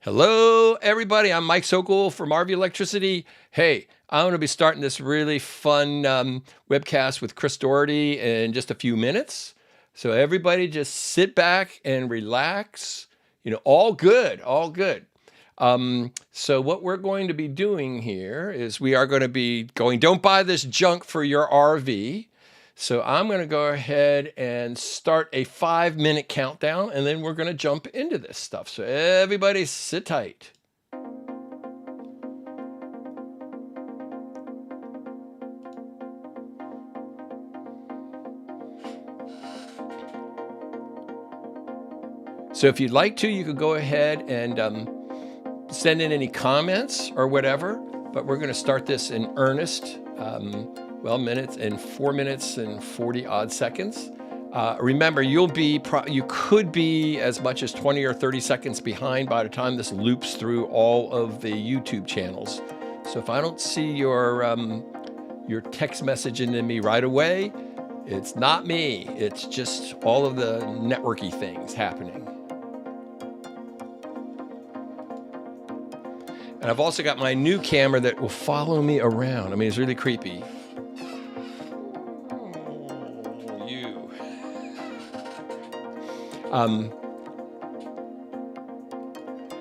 Hello, everybody. I'm Mike Sokol from RV Electricity. Hey, I'm going to be starting this really fun webcast with Chris Dougherty in just a few minutes. So everybody just sit back and relax. You know, all good, all good. So what we're going to be doing here is we are going to be going, don't buy this junk for your RV. So I'm going to go ahead and start a 5-minute countdown, and then we're going to jump into this stuff. So everybody sit tight. So if you'd like to, you could go ahead and send in any comments or whatever, but we're going to start this in earnest. 4 minutes and 40 odd seconds. Remember, you could be as much as 20 or 30 seconds behind by the time this loops through all of the YouTube channels. So if I don't see your text message into me right away, it's not me. It's just all of the networky things happening. And I've also got my new camera that will follow me around. I mean, it's really creepy.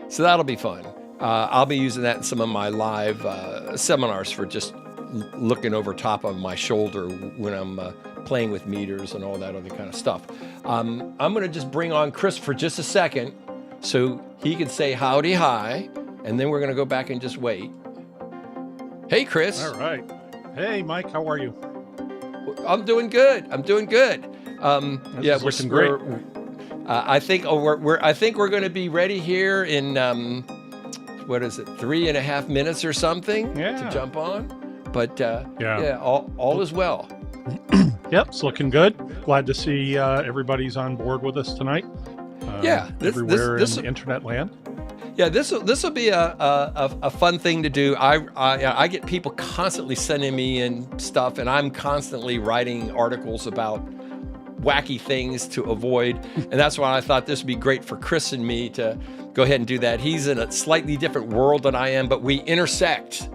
So that'll be fun. I'll be using that in some of my live seminars for just looking over top of my shoulder when I'm playing with meters and all that other kind of stuff. I'm going to just bring on Chris for just a second so he can say howdy hi, and then we're going to go back and just wait. Hey, Chris. All right. Hey, Mike. How are you? I'm doing good. I'm doing good. Yeah, we're great. I think we're going to be ready here in 3.5 minutes or something to jump on. But all is well. Yep, it's looking good. Glad to see everybody's on board with us tonight. Everywhere in internet land. Yeah, this will be a fun thing to do. I get people constantly sending me in stuff, and I'm constantly writing articles about wacky things to avoid, and that's why I thought this would be great for Chris and me to go ahead and do that. He's in a slightly different world than I am, but we intersect.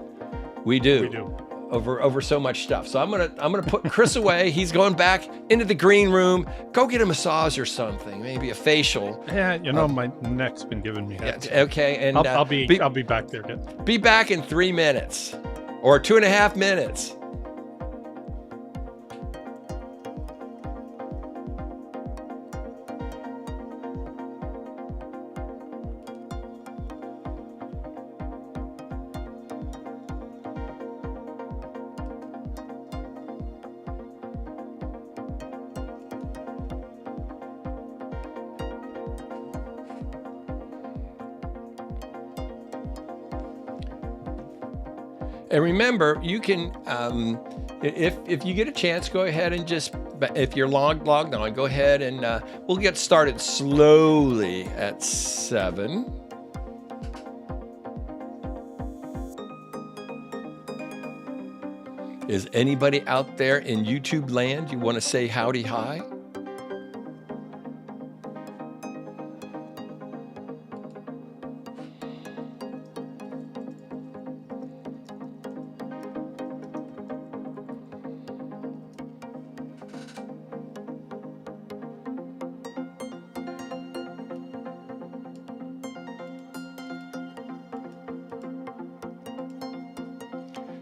We do. Over so much stuff. So I'm gonna put Chris away. He's going back into the green room. Go get a massage or something, maybe a facial. Yeah, my neck's been giving me that. Yeah, okay, and I'll be back there. Be back in 3 minutes or 2.5 minutes. And remember, you can, if you get a chance, go ahead and if you're logged on, go ahead and we'll get started slowly at 7. Is anybody out there in YouTube land you want to say howdy hi?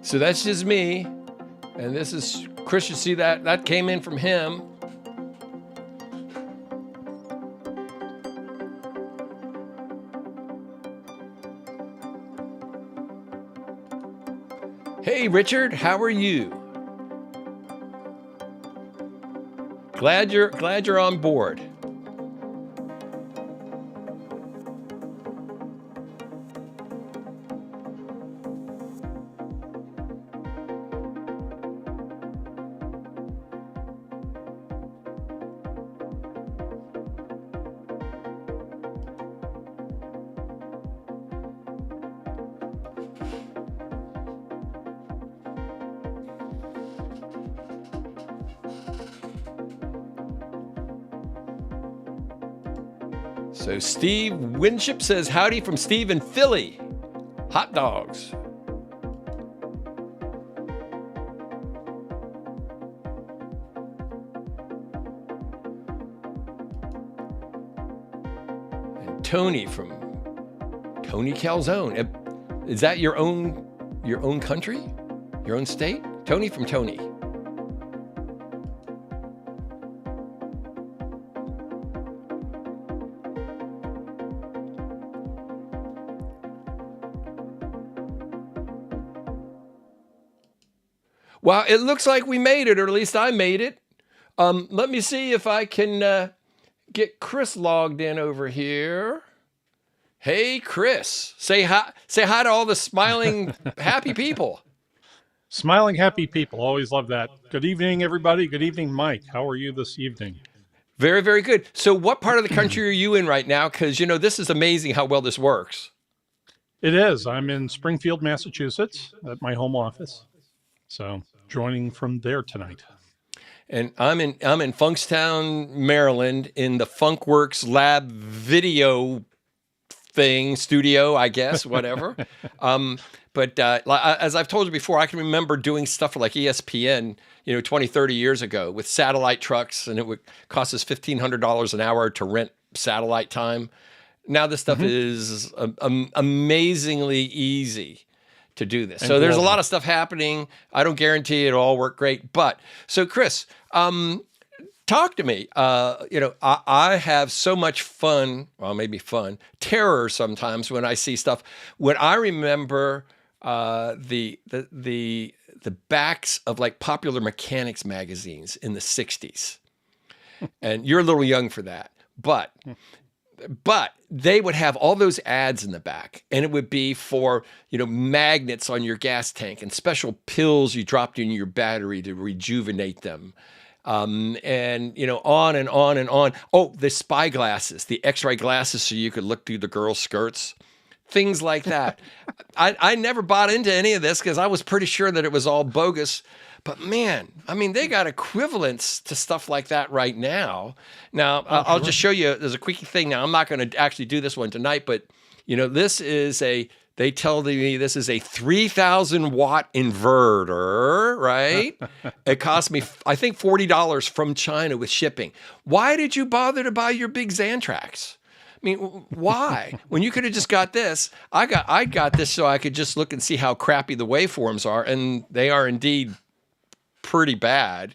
So that's just me, and this is Chris. You see that came in from him. Hey, Richard, how are you? Glad you're on board. So Steve Winship says, howdy from Steve in Philly. Hot dogs. And Tony from Tony Calzone. Is that your own country? Your own state? Tony from Tony. Well, it looks like we made it, or at least I made it. Let me see if I can get Chris logged in over here. Hey, Chris, say hi to all the smiling, happy people. Smiling, happy people. Always love that. Good evening, everybody. Good evening, Mike. How are you this evening? Very, very good. So what part of the country are you in right now? Because, this is amazing how well this works. It is. I'm in Springfield, Massachusetts at my home office. So joining from there tonight. And I'm in Funkstown, Maryland, in the Funkworks Lab video studio, I guess, whatever. But as I've told you before, I can remember doing stuff for like ESPN, 20, 30 years ago with satellite trucks, and it would cost us $1,500 an hour to rent satellite time. Now this stuff is amazingly easy to do this. So there's a lot of stuff happening. I don't guarantee it'll all work great. But so Chris, talk to me. I have so much fun, well, maybe fun, terror sometimes when I see stuff. When I remember the backs of like Popular Mechanics magazines in the 60s. And you're a little young for that. But they would have all those ads in the back, and it would be for, magnets on your gas tank and special pills you dropped in your battery to rejuvenate them. And, on and on and on. Oh, the spy glasses, the X-ray glasses so you could look through the girls' skirts, things like that. I never bought into any of this because I was pretty sure that it was all bogus. But man, they got equivalents to stuff like that right now. Now, I'll just show you, there's a quickie thing. Now, I'm not going to actually do this one tonight, but, this is they tell me this is a 3,000 watt inverter, right? It cost me, I think, $40 from China with shipping. Why did you bother to buy your big Xantrax? Why? When you could have just got this. I got this so I could just look and see how crappy the waveforms are, and they are indeed pretty bad.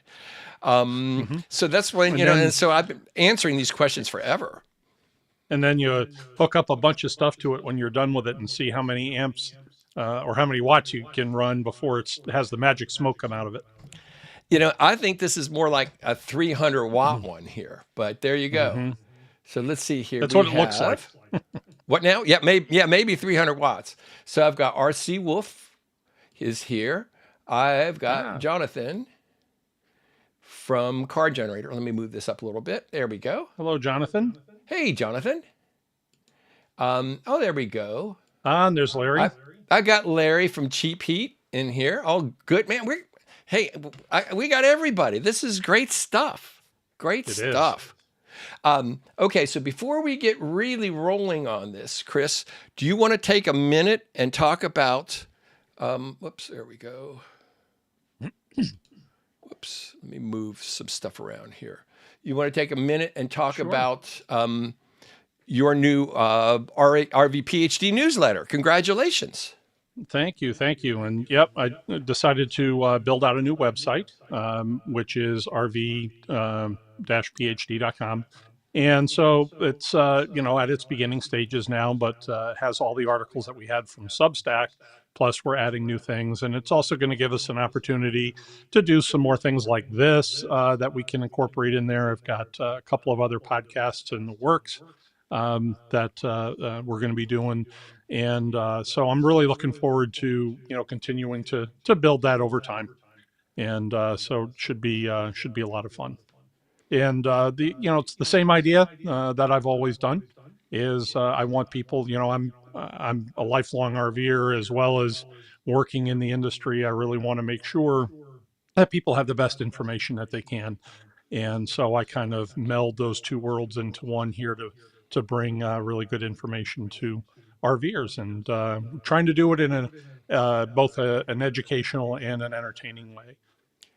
So that's when, and so I've been answering these questions forever. And then you hook up a bunch of stuff to it when you're done with it and see how many amps or how many watts you can run before it has the magic smoke come out of it. I think this is more like a 300 watt one here, but there you go. So let's see here. That's what it looks like. What now? Yeah, maybe 300 watts. So I've got RC Wolf is here. I've got Jonathan from Car Generator. Let me move this up a little bit. There we go. Hello, Jonathan. Hey, Jonathan. There we go. And there's Larry. I got Larry from Cheap Heat in here. All good, man. We got everybody. This is great stuff. Great stuff. Okay, so before we get really rolling on this, Chris, do you want to take a minute and talk about, whoops, there we go. Whoops, let me move some stuff around here. You want to take a minute and talk about your new RV PhD newsletter. Congratulations. Thank you. And yep, I decided to build out a new website, which is rv-phd.com. And so it's, at its beginning stages now, but has all the articles that we had from Substack. Plus, we're adding new things. And it's also going to give us an opportunity to do some more things like this that we can incorporate in there. I've got a couple of other podcasts in the works that we're going to be doing. And so I'm really looking forward to, continuing to build that over time. And so it should be a lot of fun. And it's the same idea that I've always done is I want people, I'm a lifelong RVer as well as working in the industry. I really want to make sure that people have the best information that they can. And so I kind of meld those two worlds into one here to bring really good information to RVers, and trying to do it in both an educational and an entertaining way.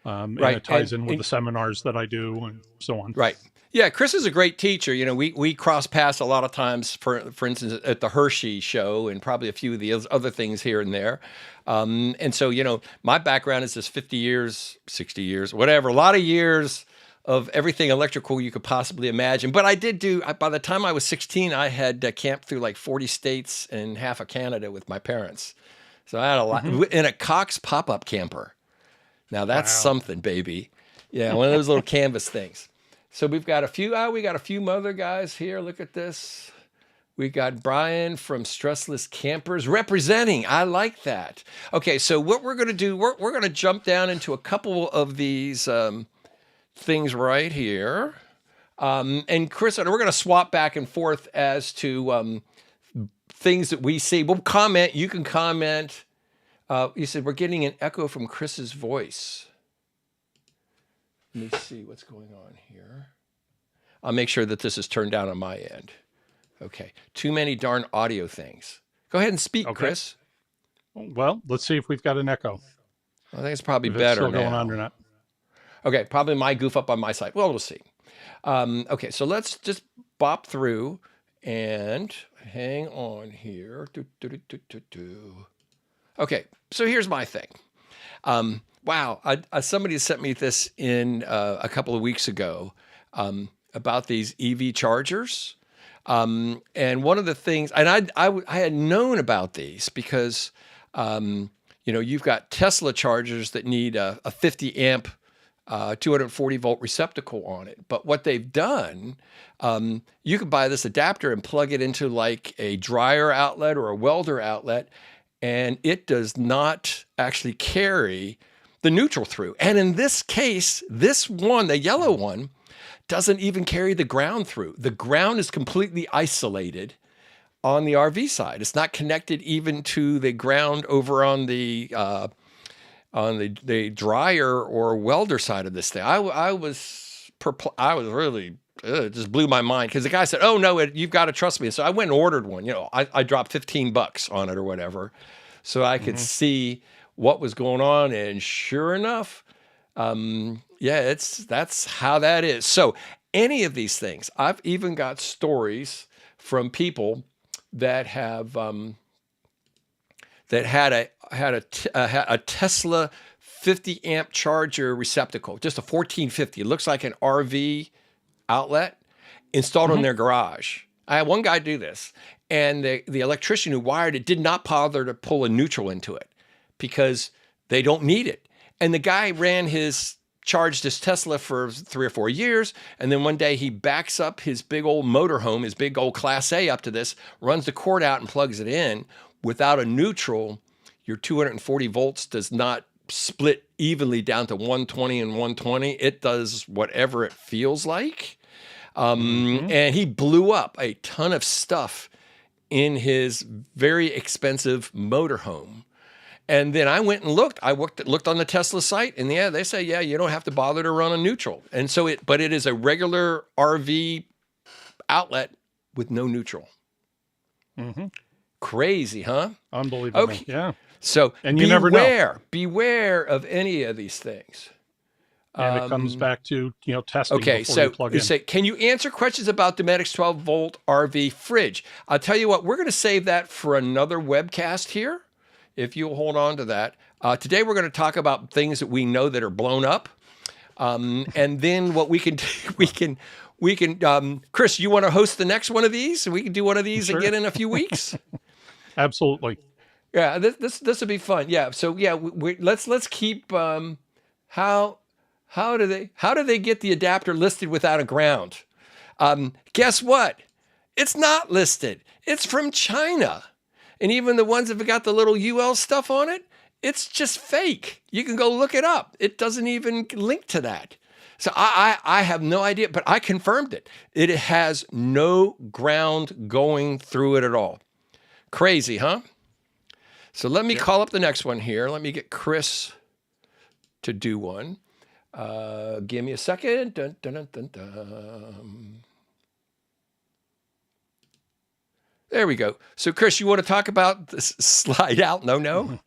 And Right. it ties in with the seminars that I do and so on. Right. Yeah, Chris is a great teacher. You know, we cross paths a lot of times, for instance, at the Hershey show and probably a few of the other things here and there. And so, you know, my background is just 50 years, 60 years, whatever, a lot of years of everything electrical you could possibly imagine. But I did by the time I was 16, I had camped through like 40 states and half of Canada with my parents. So I had a lot in a Cox pop-up camper. Now that's something, baby. Yeah, one of those little canvas things. So we've got a few other guys here. Look at this. We got Brian from Stressless Campers representing. I like that. Okay, so what we're going to do, we're going to jump down into a couple of these things right here. And Chris, we're going to swap back and forth as to things that we see. We'll comment. You can comment. You said we're getting an echo from Chris's voice. Let me see what's going on here. I'll make sure that this is turned down on my end. Okay. Too many darn audio things. Go ahead and speak, Chris. Well, let's see if we've got an echo. I think it's probably if better it's still now. going on or not. Okay. Probably my goof up on my side. Well, we'll see. Okay. So let's just bop through and hang on here. Okay. So here's my thing. Wow, somebody sent me this in a couple of weeks ago about these EV chargers. And one of the things, and I had known about these because, you know, you've got Tesla chargers that need a 50 amp, 240 volt receptacle on it. But what they've done, you could buy this adapter and plug it into like a dryer outlet or a welder outlet, and it does not actually carry the neutral through. And in this case, this one, the yellow one, doesn't even carry the ground through. The ground is completely isolated on the RV side. It's not connected even to the ground over on the dryer or welder side of this thing. I was really, it just blew my mind because the guy said, "Oh no, you've got to trust me." So I went and ordered one. You know, I dropped $15 on it or whatever, so I could see what was going on, and sure enough, yeah, that's how that is. So any of these things, I've even got stories from people that have that had a Tesla 50 amp charger receptacle, just a 1450. It looks like an RV outlet installed in their garage. I had one guy do this, and the electrician who wired it did not bother to pull a neutral into it because they don't need it. And the guy charged his Tesla for 3 or 4 years. And then one day he backs up his big old motorhome, his big old Class A up to this, runs the cord out and plugs it in. Without a neutral, your 240 volts does not split evenly down to 120 and 120. It does whatever it feels like. And he blew up a ton of stuff in his very expensive motorhome. And then I went and looked. I looked on the Tesla site, and yeah, they say, yeah, you don't have to bother to run a neutral. And so but it is a regular RV outlet with no neutral. Crazy, huh? Unbelievable. Okay. Yeah. So and you never know. Beware of any of these things. And it comes back to, testing. Okay, before so you plug in. say, can you answer questions about Dometic's 12 volt RV fridge? I'll tell you what, we're going to save that for another webcast here, if you'll hold on to that. Today we're going to talk about things that we know that are blown up, and then what we can do, we can. Chris, you want to host the next one of these? We can do one of these again in a few weeks. Absolutely. Yeah, this would be fun. Yeah, so yeah, let's keep How do they get the adapter listed without a ground? Guess what? It's not listed. It's from China. And even the ones that have got the little UL stuff on it, it's just fake. You can go look it up. It doesn't even link to that. So I have no idea, but I confirmed it. It has no ground going through it at all. Crazy, huh? So let me call up the next one here. Let me get Chris to do one. Give me a second. Dun, dun, dun, dun, dun. There we go. So, Chris, you want to talk about this slide out? No.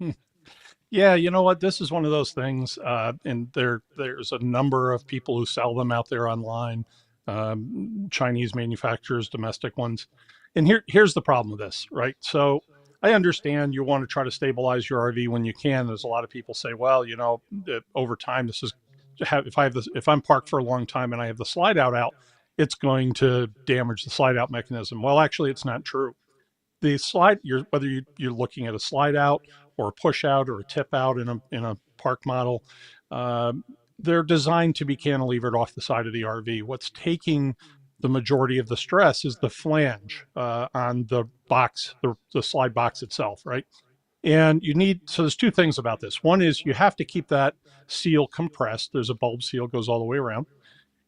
Yeah, you know what? This is one of those things, and there's a number of people who sell them out there online, Chinese manufacturers, domestic ones. And here's the problem with this, right? So I understand you want to try to stabilize your RV when you can. There's a lot of people say, well, over time, this is if I'm parked for a long time and I have the slide out, it's going to damage the slide out mechanism. Well, actually, it's not true. The slide, whether you're looking at a slide out or a push out or a tip out in a park model, they're designed to be cantilevered off the side of the RV. What's taking the majority of the stress is the flange on the box, the slide box itself, right? And so there's two things about this. One is you have to keep that seal compressed. There's a bulb seal goes all the way around.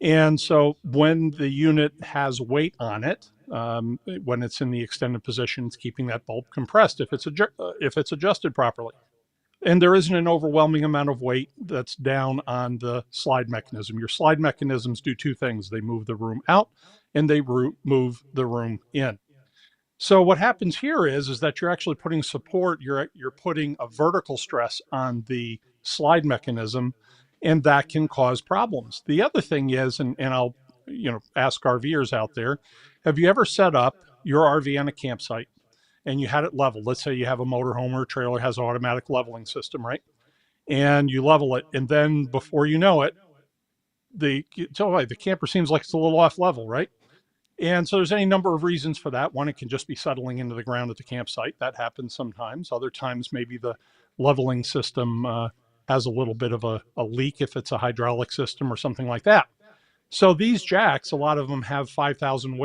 And so when the unit has weight on it, when it's in the extended position, it's keeping that bulb compressed if it's adjusted properly. And there isn't an overwhelming amount of weight that's down on the slide mechanism. Your slide mechanisms do two things. They move the room out and they move the room in. So what happens here is that you're actually putting support, you're putting a vertical stress on the slide mechanism, and that can cause problems. The other thing is, and I'll ask RVers out there, have you ever set up your RV on a campsite and you had it leveled? Let's say you have a motorhome or a trailer has an automatic leveling system, right? And you level it, and then before you know it, the camper seems like it's a little off level, right? And so there's any number of reasons for that. One, it can just be settling into the ground at the campsite. That happens sometimes. Other times, maybe the leveling system has a little bit of a leak if it's a hydraulic system or something like that. So these jacks, a lot of them have 5,000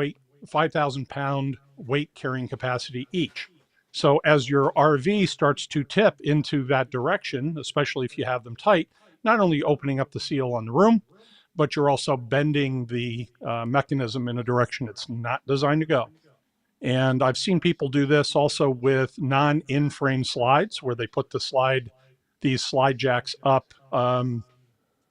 pound weight carrying capacity each. So as your RV starts to tip into that direction, especially if you have them tight, not only opening up the seal on the room, but you're also bending the mechanism in a direction it's not designed to go. And I've seen people do this also with non-in-frame slides, where they put these slide jacks up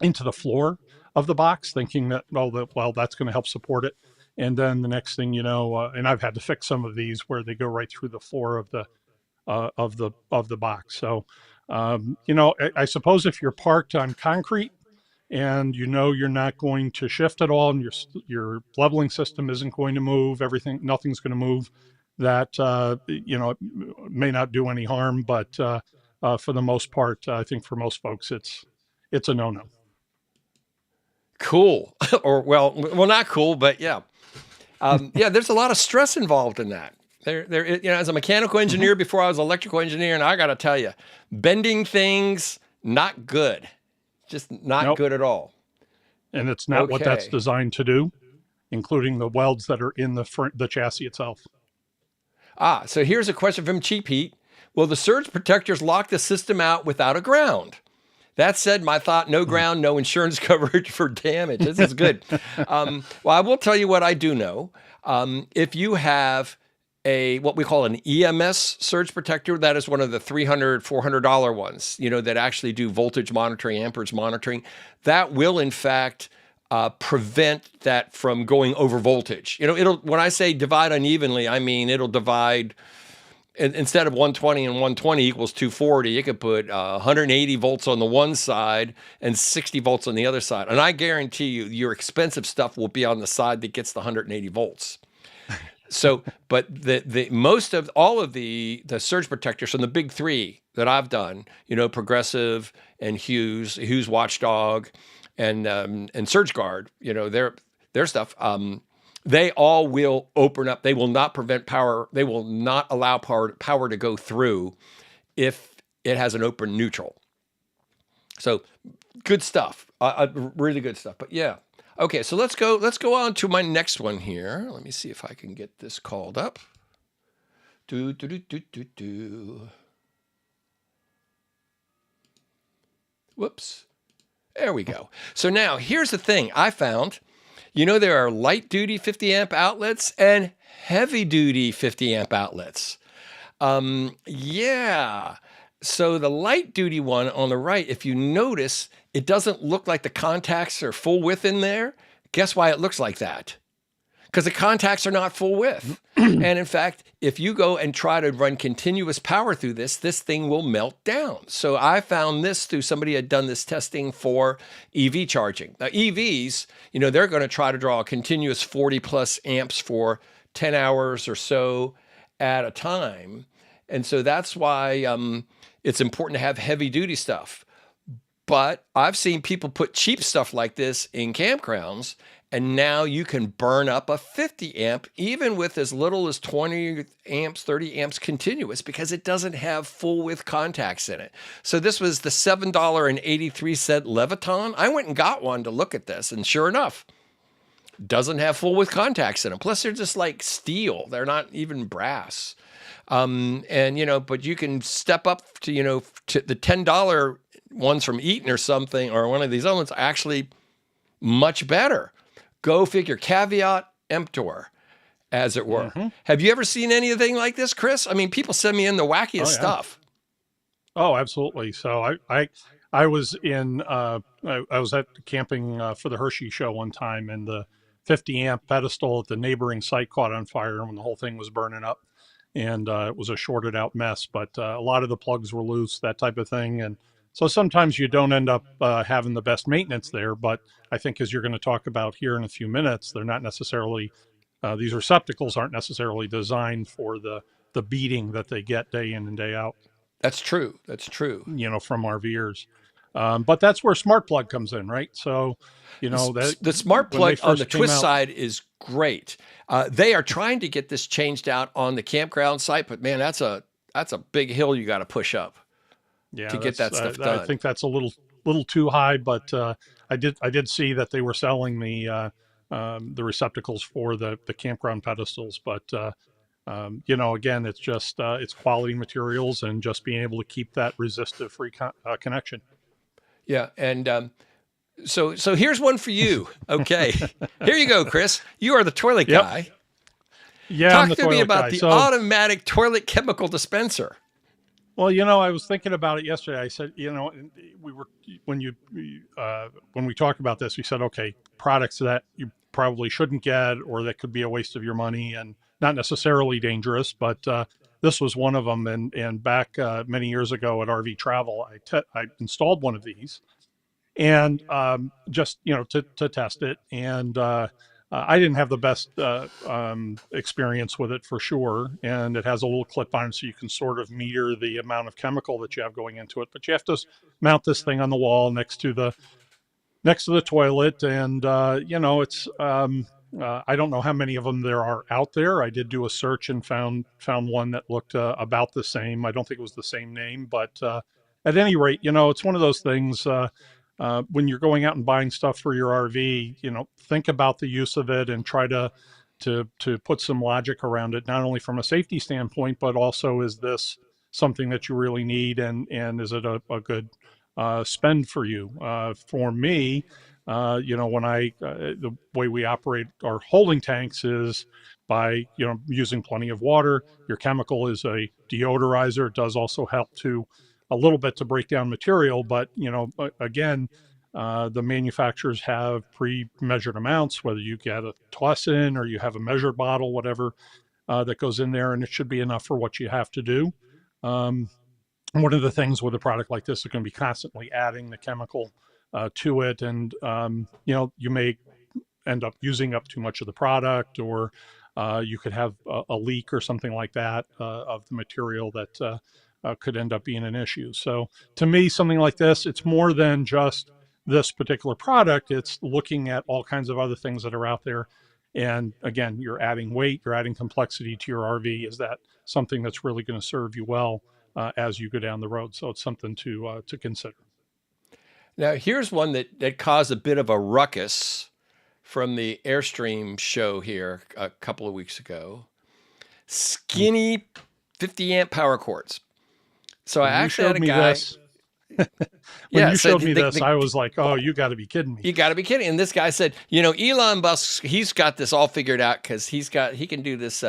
into the floor of the box, thinking that, that's going to help support it. And then the next thing you know, and I've had to fix some of these where they go right through the floor of the box. So, I suppose if you're parked on concrete, and you're not going to shift at all, and your leveling system isn't going to move, nothing's going to move, that it may not do any harm, but for the most part, I think for most folks it's a no-no. Cool. Or well, not cool, but yeah. There's a lot of stress involved in that. As a mechanical engineer before I was an electrical engineer, and I got to tell you, bending things, not good. Just not good at all. And it's not what that's designed to do, including the welds that are in the chassis itself. So here's a question from Cheap Heat. Will the surge protectors lock the system out without a ground? That said, my thought, no ground, no insurance coverage for damage. This is good. Well, I will tell you what I do know. If you have what we call an EMS surge protector, that is one of the $300, $400 ones, that actually do voltage monitoring, amperage monitoring, that will in fact prevent that from going over voltage. When I say divide unevenly, I mean it'll divide. Instead of 120 and 120 equals 240, you could put 180 volts on the one side and 60 volts on the other side. And I guarantee you, your expensive stuff will be on the side that gets the 180 volts. So, but the most of all of the surge protectors from the big three that I've done, Progressive and Hughes Watchdog, and Surge Guard, their stuff, they all will open up. They will not prevent power. They will not allow power to go through if it has an open neutral. So, good stuff. Really good stuff. But yeah. Okay, so let's go on to my next one here. Let me see if I can get this called up. Whoops. There we go. So now here's the thing I found. There are light duty 50 amp outlets and heavy duty 50 amp outlets. So the light duty one on the right, if you notice, it doesn't look like the contacts are full width in there. Guess why it looks like that? because the contacts are not full width. And in fact, if you go and try to run continuous power through this thing will melt down. So I found this through somebody had done this testing for EV charging. Now EVs, they're going to try to draw a continuous 40 plus amps for 10 hours or so at a time. And so that's why it's important to have heavy duty stuff. But I've seen people put cheap stuff like this in campgrounds, and now you can burn up a 50 amp, even with as little as 20 amps, 30 amps continuous, because it doesn't have full width contacts in it. So this was the $7.83 Leviton. I went and got one to look at this, and sure enough, doesn't have full width contacts in them. Plus they're just like steel. They're not even brass. But you can step up to, to the $10 ones from Eaton or something, or one of these other ones, actually much better. Go figure. Caveat emptor, as it were. Mm-hmm. Have you ever seen anything like this, Chris? I mean, people send me in the wackiest stuff. Oh, absolutely. So I was in, I was at camping for the Hershey show one time, and the 50 amp pedestal at the neighboring site caught on fire when the whole thing was burning up. And it was a shorted out mess, but a lot of the plugs were loose, that type of thing. And so sometimes you don't end up having the best maintenance there, but I think as you're going to talk about here in a few minutes, they're not necessarily, these receptacles aren't necessarily designed for the beating that they get day in and day out. That's true. That's true. From RVers. But that's where smart plug comes in, right? So, the smart plug on the twist side is great. They are trying to get this changed out on the campground site, but man, that's a big hill you got to push up to get that stuff done. I think that's a little too high, but I did see that they were selling the receptacles for the campground pedestals, but again, it's just it's quality materials and just being able to keep that resistive free connection. Yeah, and so here's one for you. Okay, here you go, Chris. You are the toilet guy. Yeah, talk to me about the automatic toilet chemical dispenser. Well, I was thinking about it yesterday. I said, when we talked about this, we said, okay, products that you probably shouldn't get, or that could be a waste of your money and not necessarily dangerous, but this was one of them. And back many years ago at RV Travel, I installed one of these, and just to test it, and I didn't have the best experience with it for sure. And it has a little clip on it, so you can sort of meter the amount of chemical that you have going into it. But you have to mount this thing on the wall next to the toilet, and it's I don't know how many of them there are out there. I did do a search and found one that looked about the same. I don't think it was the same name, but at any rate, it's one of those things. When you're going out and buying stuff for your RV, think about the use of it and try to put some logic around it, not only from a safety standpoint, but also, is this something that you really need, and is it a good spend for you? For me, when the way we operate our holding tanks is by, using plenty of water. Your chemical is a deodorizer. It does also help to a little bit to break down material, but again, the manufacturers have pre-measured amounts, whether you get a toss in or you have a measured bottle, whatever that goes in there, and it should be enough for what you have to do. One of the things with a product like this is going to be constantly adding the chemical to it, and you may end up using up too much of the product, or you could have a leak or something like that of the material that could end up being an issue. So to me, something like this, it's more than just this particular product. It's looking at all kinds of other things that are out there. And again, you're adding weight, you're adding complexity to your RV. Is that something that's really going to serve you well as you go down the road? So it's something to consider. Now, here's one that caused a bit of a ruckus from the Airstream show here a couple of weeks ago. Skinny 50 amp power cords. So I actually had a guy. When you showed me this, I was like, oh, you got to be kidding me. You got to be kidding. And this guy said, Elon Musk, he's got this all figured out because he can do this.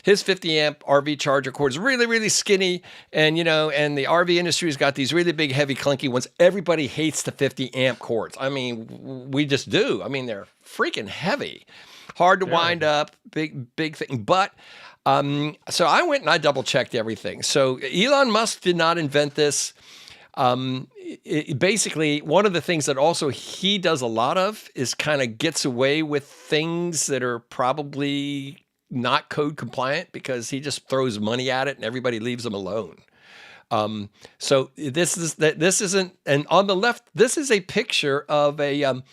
his 50 amp RV charger cord is really, really skinny. And, and the RV industry's got these really big, heavy, clunky ones. Everybody hates the 50 amp cords. I mean, we just do. I mean, they're freaking heavy, hard to wind up, big thing. But so I went and I double checked everything. So Elon Musk did not invent this. Basically, one of the things that also he does a lot of is kind of gets away with things that are probably not code compliant because he just throws money at it and everybody leaves him alone. So this isn't, and on the left, this is a picture of a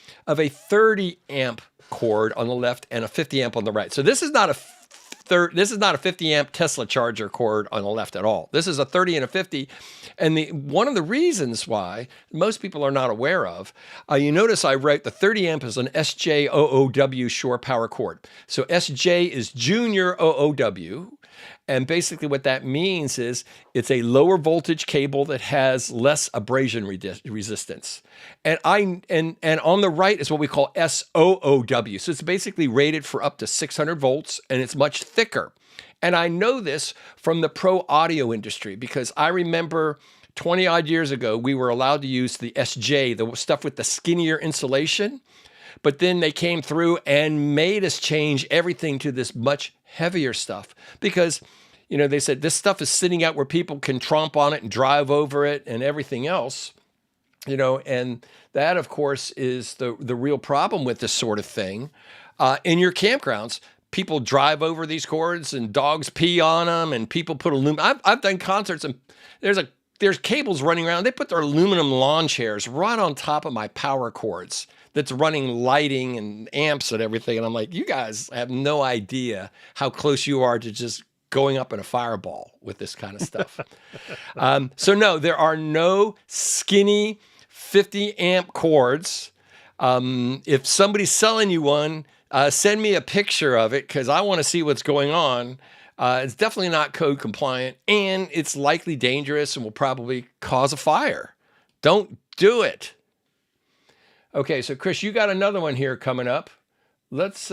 30 amp cord on the left and a 50 amp on the right. So this is not a 50 amp Tesla charger cord on the left at all. This is a 30 and a 50. And one of the reasons why most people are not aware of, you notice I wrote the 30 amp is an SJ0OW shore power cord. So SJ is junior OOW. And basically what that means is it's a lower voltage cable that has less abrasion resistance. And on the right is what we call SOOW. So it's basically rated for up to 600 volts and it's much thicker. And I know this from the pro audio industry because I remember 20 odd years ago, we were allowed to use the SJ, the stuff with the skinnier insulation. But then they came through and made us change everything to this much heavier stuff because, they said this stuff is sitting out where people can tromp on it and drive over it and everything else, and that, of course, is the real problem with this sort of thing. In your campgrounds, people drive over these cords and dogs pee on them and people put aluminum. I've done concerts and there's cables running around. They put their aluminum lawn chairs right on top of my power cords that's running lighting and amps and everything. And I'm like, you guys have no idea how close you are to just going up in a fireball with this kind of stuff. So no, there are no skinny 50 amp cords. If somebody's selling you one, send me a picture of it because I want to see what's going on. It's definitely not code compliant and it's likely dangerous and will probably cause a fire. Don't do it. Okay, so Chris, you got another one here coming up. Let's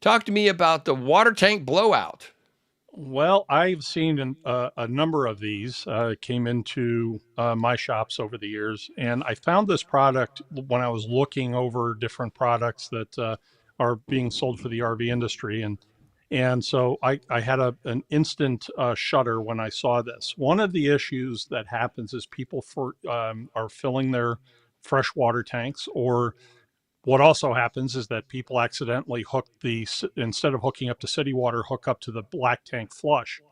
talk to me about the water tank blowout. Well, I've seen a number of these came into my shops over the years, and I found this product when I was looking over different products that are being sold for the RV industry, and so I had an instant shudder when I saw this. One of the issues that happens is people are filling their fresh water tanks, or what also happens is that people accidentally instead of hooking up to city water, hook up to the black tank flush.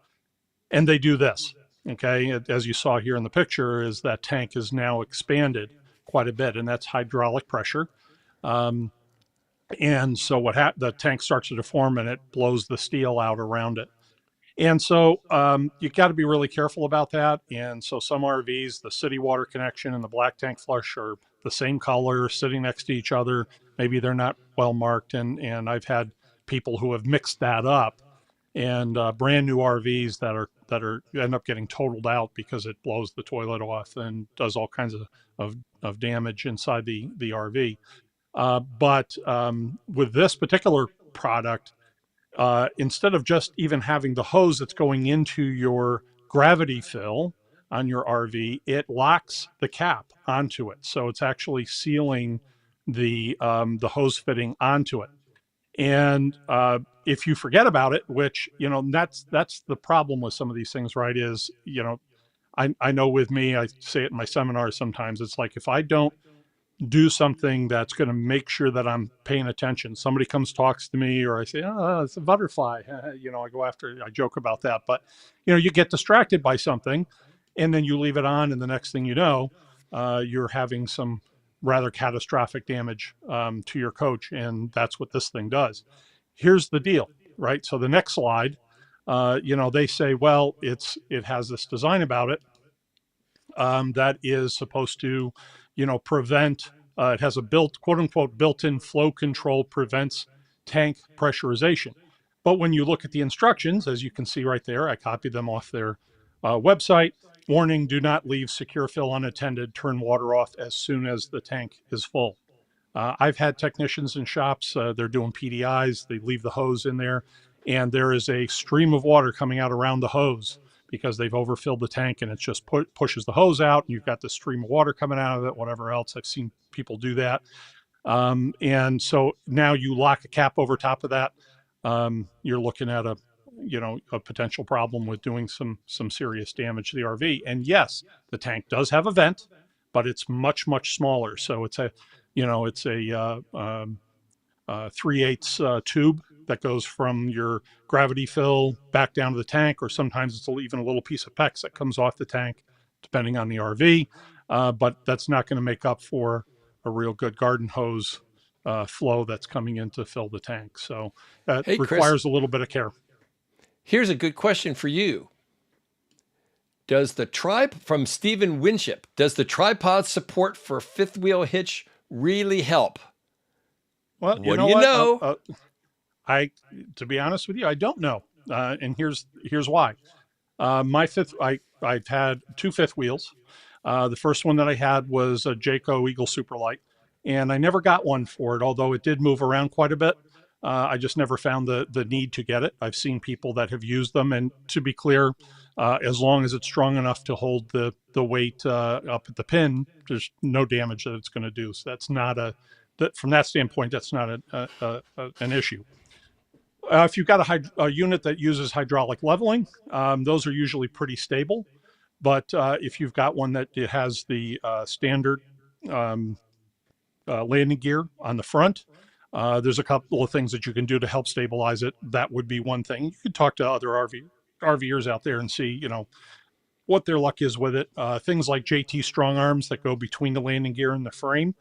And they do this, okay? As you saw here in the picture, is that tank is now expanded quite a bit, and that's hydraulic pressure. And so the tank starts to deform and it blows the steel out around it. And so you got to be really careful about that. And so some RVs, the city water connection and the black tank flush are the same color, sitting next to each other. Maybe they're not well marked. And I've had people who have mixed that up, and brand new RVs that are end up getting totaled out because it blows the toilet off and does all kinds of damage inside the RV. But with this particular product, instead of just even having the hose that's going into your gravity fill on your RV, it locks the cap onto it. So it's actually sealing the hose fitting onto it. And if you forget about it, which, that's the problem with some of these things, right? Is, I know with me, I say it in my seminars sometimes, it's like, if I don't do something that's going to make sure that I'm paying attention. Somebody comes, talks to me, or I say, oh, it's a butterfly. I joke about that. But, you get distracted by something and then you leave it on. And the next thing you know, you're having some rather catastrophic damage to your coach. And that's what this thing does. Here's the deal, right? So the next slide, they say, well, it has this design about it that is supposed to, prevent, it has a quote unquote, built-in flow control, prevents tank pressurization. But when you look at the instructions, as you can see right there, I copied them off their website. Warning, do not leave secure fill unattended, turn water off as soon as the tank is full. I've had technicians in shops, they're doing PDIs, they leave the hose in there, and there is a stream of water coming out around the hose because they've overfilled the tank, and it just pushes the hose out, and you've got the stream of water coming out of it, whatever else. I've seen people do that. And so now you lock a cap over top of that. You're looking at a potential problem with doing some serious damage to the RV. And yes, the tank does have a vent, but it's much, much smaller. So it's a 3/8 tube that goes from your gravity fill back down to the tank, or sometimes it's even a little piece of PEX that comes off the tank, depending on the RV. But that's not going to make up for a real good garden hose flow that's coming in to fill the tank. So that requires a little bit of care. Here's a good question for you. From Stephen Winship, does the tripod support for fifth wheel hitch really help? Well, what do you know? To be honest with you, I don't know. And here's why. I've had 2 fifth wheels. The first one that I had was a Jayco Eagle Superlight, and I never got one for it, although it did move around quite a bit. I just never found the need to get it. I've seen people that have used them, and to be clear, as long as it's strong enough to hold the weight up at the pin, there's no damage that it's going to do. So that's not from that standpoint, that's not an issue. If you've got a unit that uses hydraulic leveling, those are usually pretty stable. But if you've got one that it has the standard landing gear on the front, there's a couple of things that you can do to help stabilize it. That would be one thing. You could talk to other RVers out there and see, what their luck is with it. Things like JT strong arms that go between the landing gear and the frame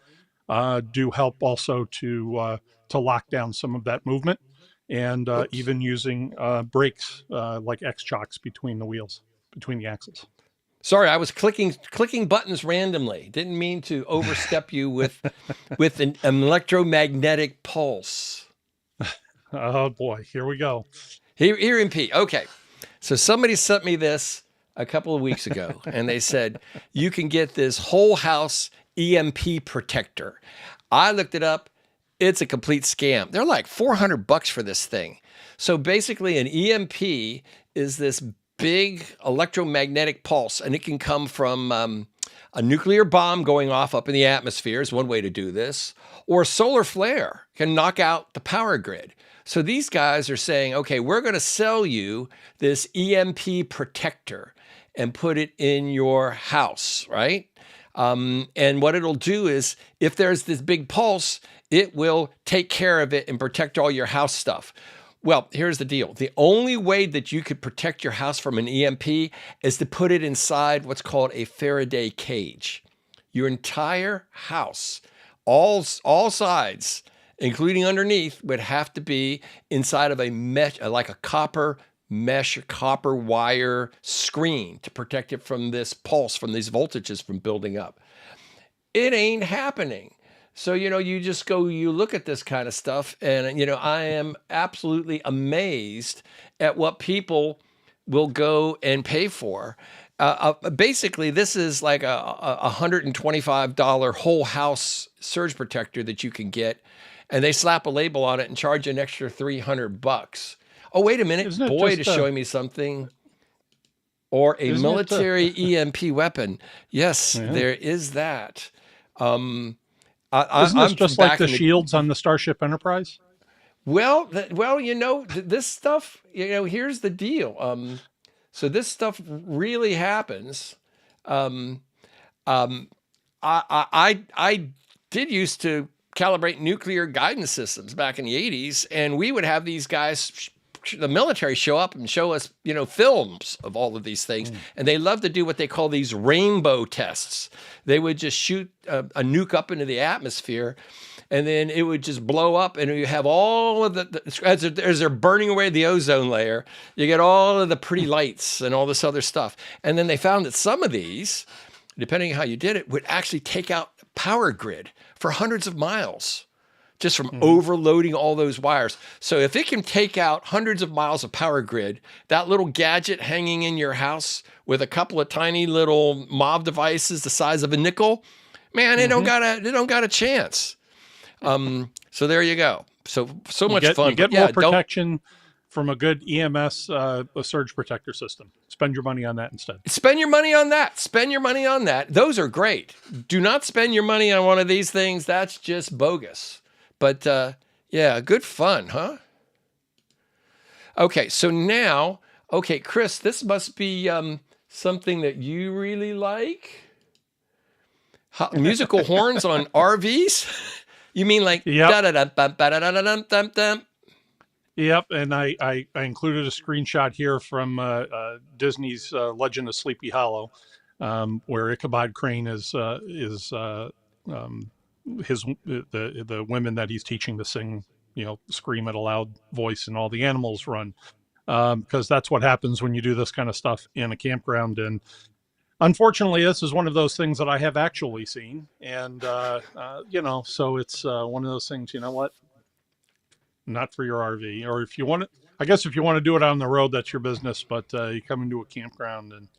do help also to lock down some of that movement, and even using brakes like X-chocks between the wheels, between the axles. Sorry, I was clicking buttons randomly. Didn't mean to overstep you with an electromagnetic pulse. Oh boy, here we go. EMP. Okay, so somebody sent me this a couple of weeks ago, and they said you can get this whole house EMP protector. I looked it up. It's a complete scam. They're like $400 for this thing. So basically, an EMP is this big electromagnetic pulse, and it can come from a nuclear bomb going off up in the atmosphere is one way to do this, or a solar flare can knock out the power grid. So these guys are saying, okay, we're going to sell you this EMP protector and put it in your house, right? And what it'll do is, if there's this big pulse, it will take care of it and protect all your house stuff. Well, here's the deal. The only way that you could protect your house from an EMP is to put it inside what's called a Faraday cage. Your entire house, all sides, including underneath, would have to be inside of a mesh, like a copper mesh, copper wire screen to protect it from this pulse, from these voltages from building up. It ain't happening. So, you look at this kind of stuff, and, I am absolutely amazed at what people will go and pay for. Basically, this is like a $125 whole house surge protector that you can get, and they slap a label on it and charge an extra $300. Oh, wait a minute. Boyd is showing me something. Or a military EMP weapon. Yes, there is that. Isn't this just like the shields on the Starship Enterprise? Well, this stuff, here's the deal. So this stuff really happens. I did used to calibrate nuclear guidance systems back in the 80s, and we would have these guys, the military, show up and show us, films of all of these things. And they love to do what they call these rainbow tests. They would just shoot a nuke up into the atmosphere, and then it would just blow up, and you have all of as they're burning away the ozone layer, you get all of the pretty lights and all this other stuff. And then they found that some of these, depending on how you did it, would actually take out the power grid for hundreds of miles, just from overloading all those wires. So if it can take out hundreds of miles of power grid, that little gadget hanging in your house with a couple of tiny little MOV devices the size of a nickel, man, they don't got a chance. So there you go. So much fun. You get more protection from a good EMS a surge protector system. Spend your money on that instead. Spend your money on that. Spend your money on that. Those are great. Do not spend your money on one of these things. That's just bogus. But yeah, good fun, huh? Okay, so now, okay, Chris, this must be something that you really like. Musical horns on RVs? You mean like da da da da da da da da da? Yep, and I included a screenshot here from Disney's Legend of Sleepy Hollow, where Ichabod Crane is the women that he's teaching to sing, scream at a loud voice, and all the animals run, because that's what happens when you do this kind of stuff in a campground. And unfortunately, this is one of those things that I have actually seen, and so it's one of those things. You know what? Not for your RV, or if you want to, I guess if you want to do it on the road, that's your business. But you come into a campground and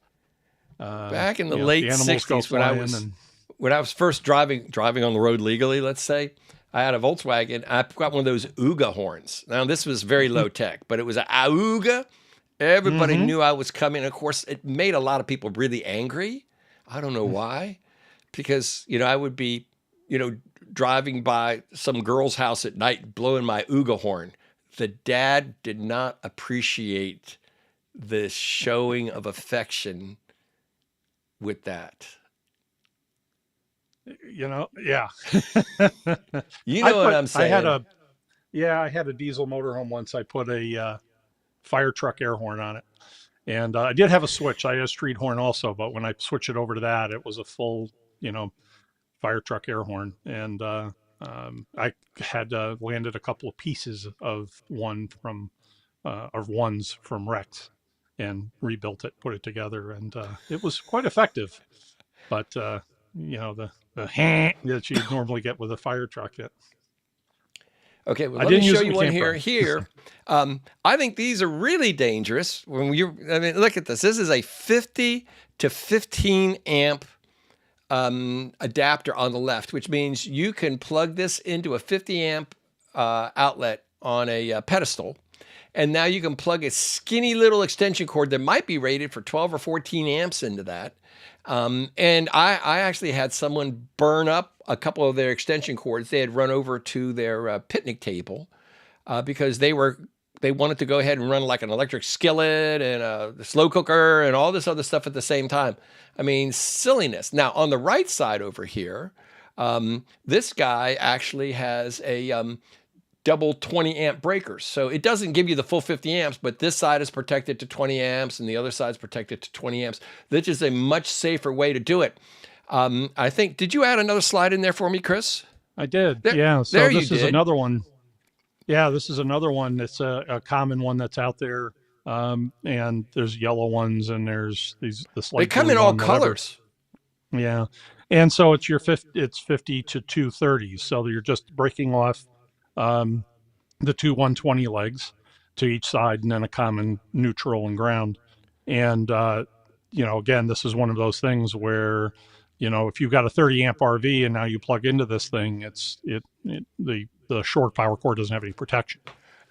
back in the late '60s, when I was first driving on the road legally, let's say, I had a Volkswagen. I got one of those Ooga horns. Now this was very low tech, but it was an Ooga. Everybody knew I was coming. Of course, it made a lot of people really angry. I don't know why, because I would be, driving by some girl's house at night, blowing my Ooga horn. The dad did not appreciate the showing of affection with that. Yeah. What I'm saying. I had a diesel motorhome once. I put a fire truck air horn on it, and I did have a switch. I had a street horn also, but when I switched it over to that, it was a full, fire truck air horn. And I had landed a couple of pieces of ones from Rex and rebuilt it, put it together, and it was quite effective. But the that you normally get with a fire truck. Okay, well, let me show you one here. I think these are really dangerous. Look at this. This is a 50 to 15 amp adapter on the left, which means you can plug this into a 50 amp outlet on a pedestal. And now you can plug a skinny little extension cord that might be rated for 12 or 14 amps into that. And I actually had someone burn up a couple of their extension cords. They had run over to their picnic table because they wanted to go ahead and run like an electric skillet and a slow cooker and all this other stuff at the same time. I mean, silliness. Now, on the right side over here, this guy actually has a double 20 amp breakers. So it doesn't give you the full 50 amps, but this side is protected to 20 amps and the other side is protected to 20 amps. This is a much safer way to do it. I think, did you add another slide in there for me, Chris? I did. So this is another one. Yeah, this is another one that's a common one that's out there. And there's yellow ones and there's this light. They come in all colors. Yeah. And so it's 50 to 230s. So you're just breaking off the two 120 legs to each side and then a common neutral and ground. And, again, this is one of those things where, if you've got a 30 amp RV and now you plug into this thing, the short power cord doesn't have any protection.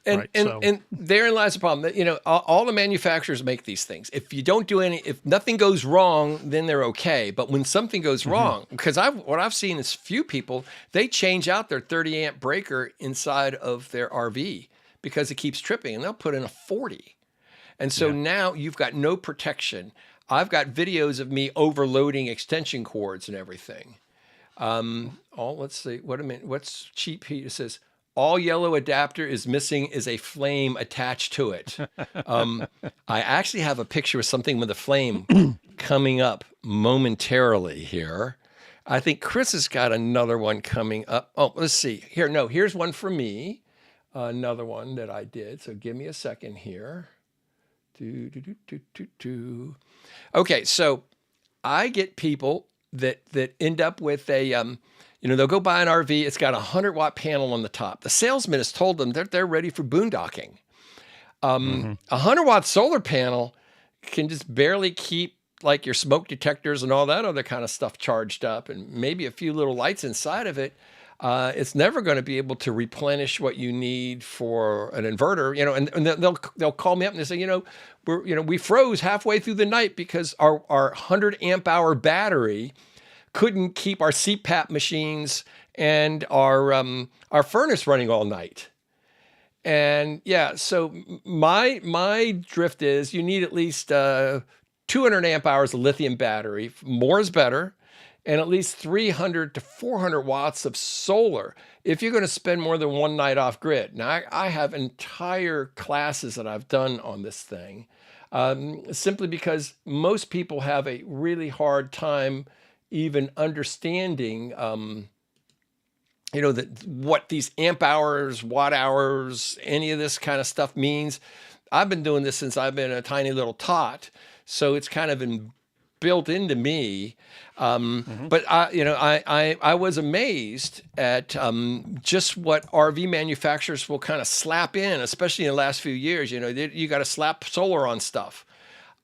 And therein lies the problem. All the manufacturers make these things. If you don't do if nothing goes wrong, then they're okay. But when something goes wrong, because what I've seen is few people, they change out their 30 amp breaker inside of their RV because it keeps tripping, and they'll put in a 40. And so now you've got no protection. I've got videos of me overloading extension cords and everything. Let's see. What's cheap heat? It says, all yellow adapter is missing is a flame attached to it. I actually have a picture of something with a flame coming up momentarily here. I think Chris has got another one coming up. Oh, let's see. Here's one for me. Another one that I did. So give me a second here. Okay, so I get people that end up with a... they'll go buy an RV. It's got a 100-watt panel on the top. The salesman has told them that they're ready for boondocking. A 100-watt solar panel can just barely keep like your smoke detectors and all that other kind of stuff charged up, and maybe a few little lights inside of it. It's never going to be able to replenish what you need for an inverter, and they'll call me up and they say, we froze halfway through the night because our 100 amp hour battery couldn't keep our CPAP machines and our furnace running all night. And yeah, so my drift is you need at least 200 amp hours of lithium battery. More is better. And at least 300 to 400 watts of solar if you're going to spend more than one night off grid. Now, I have entire classes that I've done on this thing, simply because most people have a really hard time even understanding what these amp hours, watt hours, any of this kind of stuff means. I've been doing this since I've been a tiny little tot, so it's kind of been built into me. But I was amazed at just what RV manufacturers will kind of slap in, especially in the last few years. You got to slap solar on stuff,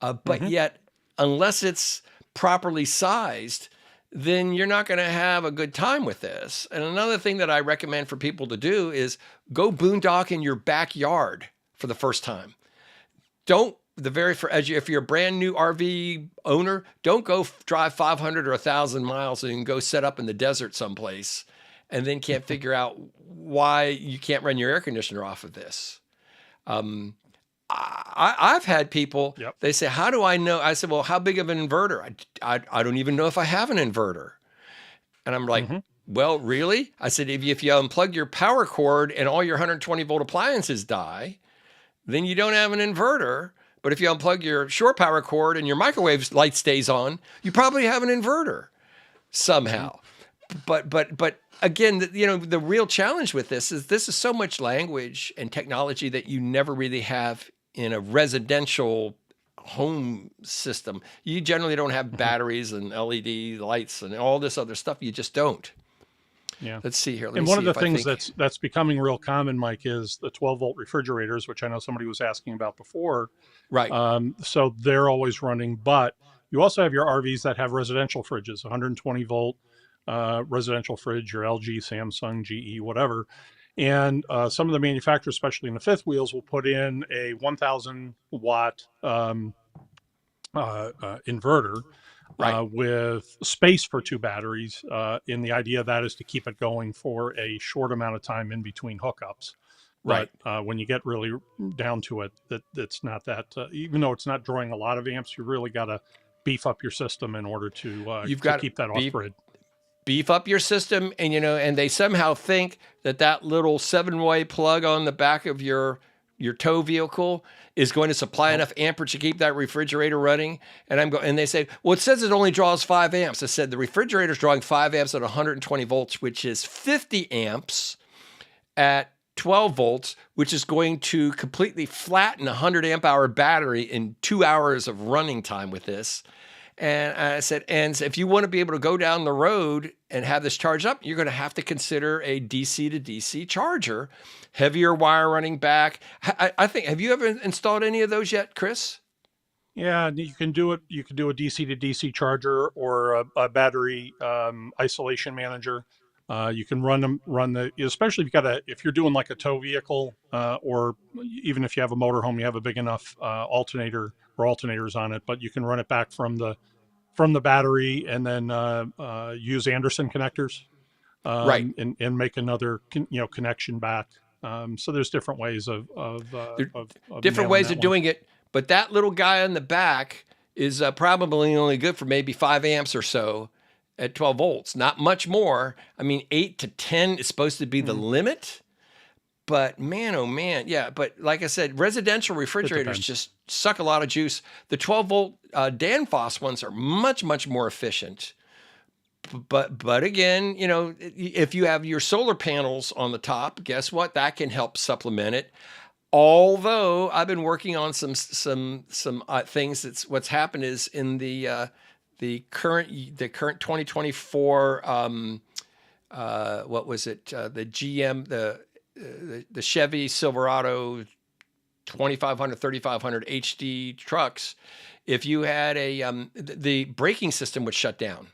but yet unless it's properly sized, then you're not going to have a good time with this. And another thing that I recommend for people to do is go boondock in your backyard for the first time. If you're a brand new RV owner, don't go drive 500 or 1,000 miles and go set up in the desert someplace and then can't figure out why you can't run your air conditioner off of this. I've had people, They say, how do I know? I said, well, how big of an inverter? I don't even know if I have an inverter. And I'm like, well, really? I said, if you unplug your power cord and all your 120 volt appliances die, then you don't have an inverter. But if you unplug your shore power cord and your microwave light stays on, you probably have an inverter somehow. But again, the real challenge with this is so much language and technology that you never really have in a residential home system. You generally don't have batteries and LED lights and all this other stuff. You just don't. Yeah. Let's see here. And one of the things that's becoming real common, Mike, is the 12 volt refrigerators, which I know somebody was asking about before. Right. So they're always running, but you also have your RVs that have residential fridges, 120 volt residential fridge, your LG, Samsung, GE, whatever. And some of the manufacturers, especially in the fifth wheels, will put in a 1,000 watt inverter. Right. With space for two batteries, and the idea that is to keep it going for a short amount of time in between hookups. Right. But when you get really down to it, that's not that. Even though it's not drawing a lot of amps, you really got to beef up your system in order to keep that off grid. Beef up your system, and they somehow think that little 7-way plug on the back of your tow vehicle is going to supply enough amperage to keep that refrigerator running. And they say, well, it says it only draws 5 amps. I said, the refrigerator's drawing 5 amps at 120 volts, which is 50 amps at 12 volts, which is going to completely flatten a 100 amp hour battery in 2 hours of running time with this. And I said, and if you want to be able to go down the road and have this charged up, you're going to have to consider a DC to DC charger, heavier wire running back. I think, have you ever installed any of those yet, Chris? Yeah, you can do it. You can do a DC to DC charger or a battery isolation manager. You can especially if you're doing like a tow vehicle, or even if you have a motorhome, you have a big enough alternator or alternators on it, but you can run it back from the battery and then use Anderson connectors, right, and make another connection back. So there's different ways of different ways of doing it. But that little guy on the back is probably only good for maybe 5 amps or so at 12 volts, not much more. I mean, 8 to 10 is supposed to be the limit. But man, oh man, yeah. But like I said, residential refrigerators just suck a lot of juice. The 12 volt Danfoss ones are much, much more efficient. But again, if you have your solar panels on the top, guess what? That can help supplement it. Although I've been working on some things. What's happened is in the current 2024 what was it? The GM the Chevy Silverado 2500 3500 HD trucks. If you had the braking system would shut down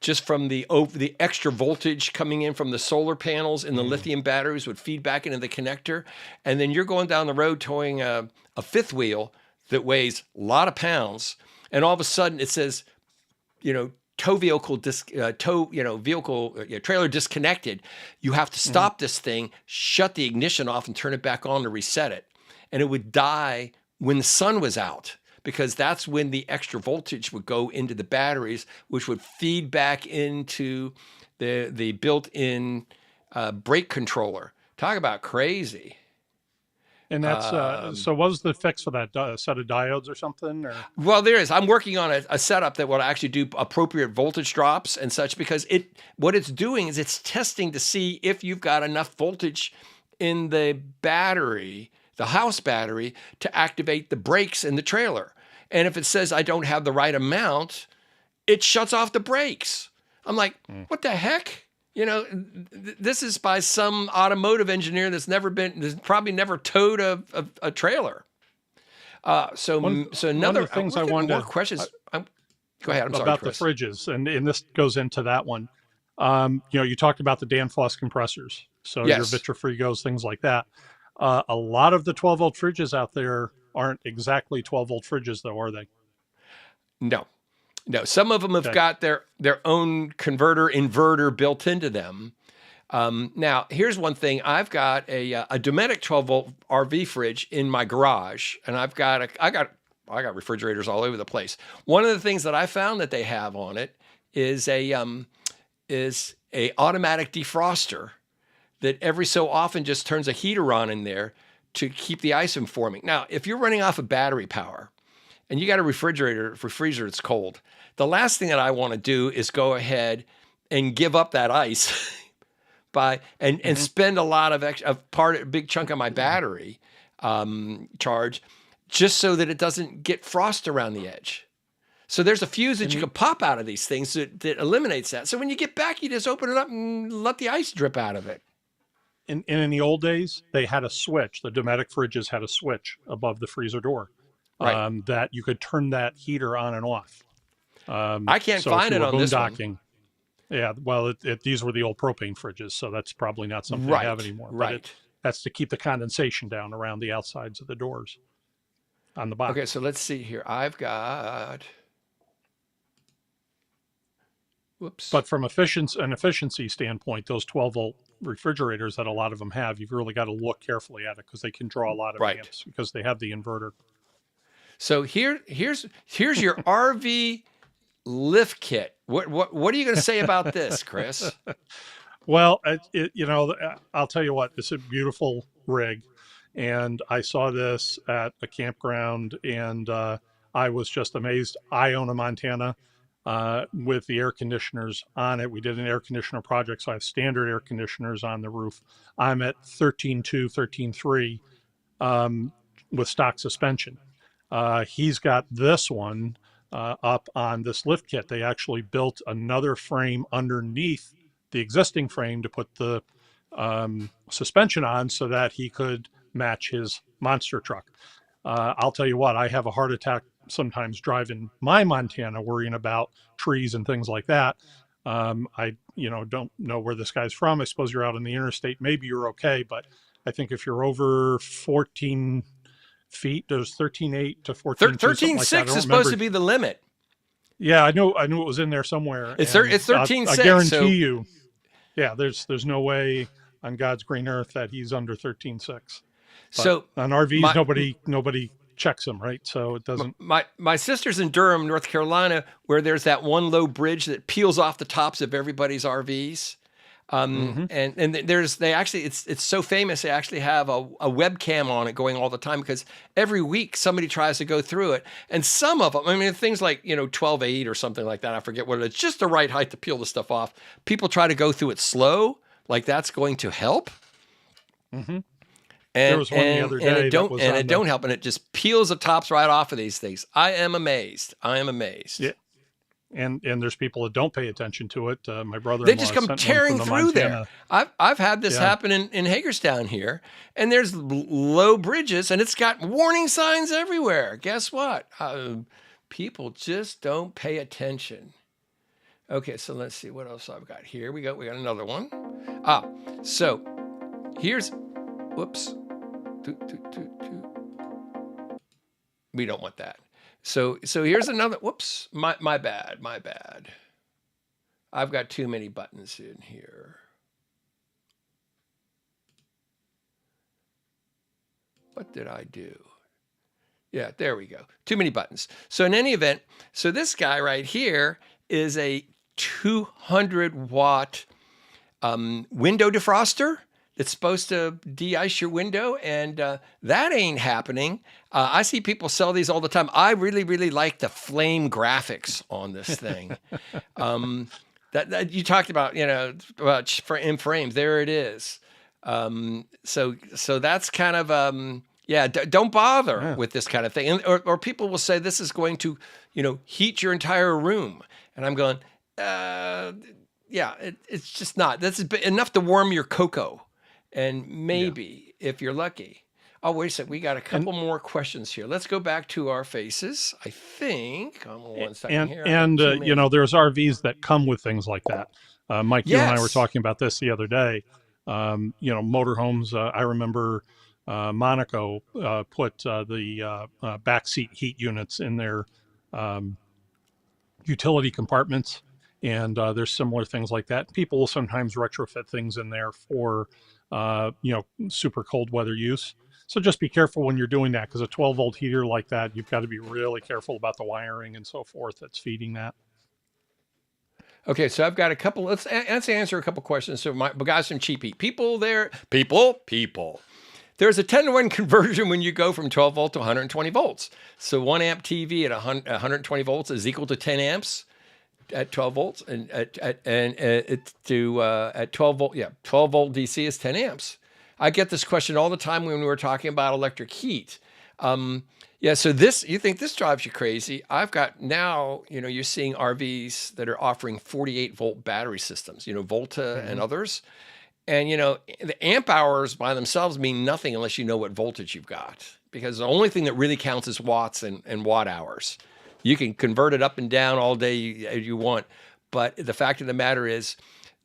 just from the extra voltage coming in from the solar panels and the lithium batteries would feed back into the connector. And then you're going down the road towing a fifth wheel that weighs a lot of pounds. And all of a sudden it says, tow vehicle, trailer disconnected. You have to stop this thing, shut the ignition off and turn it back on to reset it. And it would die when the sun was out, because that's when the extra voltage would go into the batteries, which would feed back into the built-in brake controller. Talk about crazy. And that's so what was the fix for that set of diodes or something? Or? Well, there is. I'm working on a setup that will actually do appropriate voltage drops and such, because what it's doing is it's testing to see if you've got enough voltage in the battery, the house battery, to activate the brakes in the trailer. And if it says I don't have the right amount, it shuts off the brakes. I'm like, what the heck? This is by some automotive engineer that's probably never towed a trailer. So another one of the things I wanted wanted more questions. Go ahead. I'm sorry, about Chris. the fridges, and this goes into that one. You talked about the Danfoss compressors, so Yes. your Vitrifrigos, things like that. A lot of the 12-volt fridges out there aren't exactly 12-volt fridges, though, are they? No. Some of them have got their own inverter built into them. Now, here's one thing. I've got a Dometic 12-volt RV fridge in my garage, and I got refrigerators all over the place. One of the things that I found that they have on it is a automatic defroster that every so often just turns a heater on in there to keep the ice from forming. Now, if you're running off of battery power and you got a refrigerator that's cold, the last thing that I want to do is go ahead and give up that ice and spend a lot of a big chunk of my battery charge just so that it doesn't get frost around the edge. So there's a fuse that you can pop out of these things that eliminates that. So when you get back, you just open it up and let the ice drip out of it. In the old days, they had a switch. The Dometic fridges had a switch above the freezer door, right, that you could turn that heater on and off. I can't find it on this one. Yeah, well, these were the old propane fridges, so that's probably not something they have anymore. Right. That's to keep the condensation down around the outsides of the doors on the box. Okay, so let's see here. I've got... Whoops. But from an efficiency standpoint, those 12-volt refrigerators that a lot of them have, you've really got to look carefully at it because they can draw a lot of amps because they have the inverter. So here's your RV lift kit. What are you going to say about this, Chris? Well, I'll tell you what, it's a beautiful rig, and I saw this at a campground, and I was just amazed. I own a Montana with the air conditioners on it. We did an air conditioner project, so I have standard air conditioners on the roof. I'm at 13.2, 13.3 with stock suspension. He's got this one up on this lift kit. They actually built another frame underneath the existing frame to put the suspension on so that he could match his monster truck. I'll tell you what, I have a heart attack sometimes driving my Montana, worrying about trees and things like that. I don't know where this guy's from. I suppose you're out on the interstate. Maybe you're okay, but I think if you're over 14 feet, there's 13.8 to 14. 13.6 is supposed to be the limit. Yeah, I knew it was in there somewhere. It's 13.6. I guarantee you. Yeah, there's no way on God's green earth that he's under 13.6. So on RVs, nobody checks them, right? So it doesn't. My sister's in Durham, North Carolina, where there's that one low bridge that peels off the tops of everybody's RVs. And it's so famous. They actually have a webcam on it going all the time because every week somebody tries to go through it. And some of them, I mean, things like, 12.8 or something like that. I forget what it is. Just the right height to peel the stuff off. People try to go through it slow, like that's going to help. Mm-hmm. And it don't help, and it just peels the tops right off of these things. I am amazed. Yeah. And there's people that don't pay attention to it. My brother-in-law, they just come tearing through there. I've had this happen in Hagerstown here, and there's low bridges, and it's got warning signs everywhere. Guess what? People just don't pay attention. Okay, so let's see what else I've got here. We got another one. So here's, whoops. We don't want that. So here's another, whoops, my bad. I've got too many buttons in here. What did I do? Yeah, there we go. Too many buttons. So in any event, so this guy right here is a 200 watt window defroster that's supposed to de-ice your window, and that ain't happening. I see people sell these all the time. I really like the flame graphics on this thing. That you talked about, for in frames. There it is. So that's kind of don't bother with this kind of thing. And, or people will say this is going to, heat your entire room, and I'm going, it's just not. That's enough to warm your cocoa. And maybe, if you're lucky. Oh, wait a second. We got a couple more questions here. Let's go back to our faces. I think. One second here. There's RVs that come with things like that. Mike, you and I were talking about this the other day. Motorhomes. I remember Monaco put the backseat heat units in their utility compartments. And there's similar things like that. People will sometimes retrofit things in there for super cold weather use. So just be careful when you're doing that, because a 12 volt heater like that, you've got to be really careful about the wiring and so forth that's feeding that. Okay, so I've got a couple. Let's answer a couple questions. So we got some cheap heat. People. There's a 10-to-1 conversion when you go from 12 volt to 120 volts. So 1 amp TV at 120 volts is equal to 10 amps. At 12 volts and at 12 volt, 12 volt DC is 10 amps. I get this question all the time when we were talking about electric heat. So you think this drives you crazy? I've got now, you're seeing RVs that are offering 48 volt battery systems, Volta and others. And, the amp hours by themselves mean nothing unless you know what voltage you've got, because the only thing that really counts is watts and watt hours. You can convert it up and down all day you want. But the fact of the matter is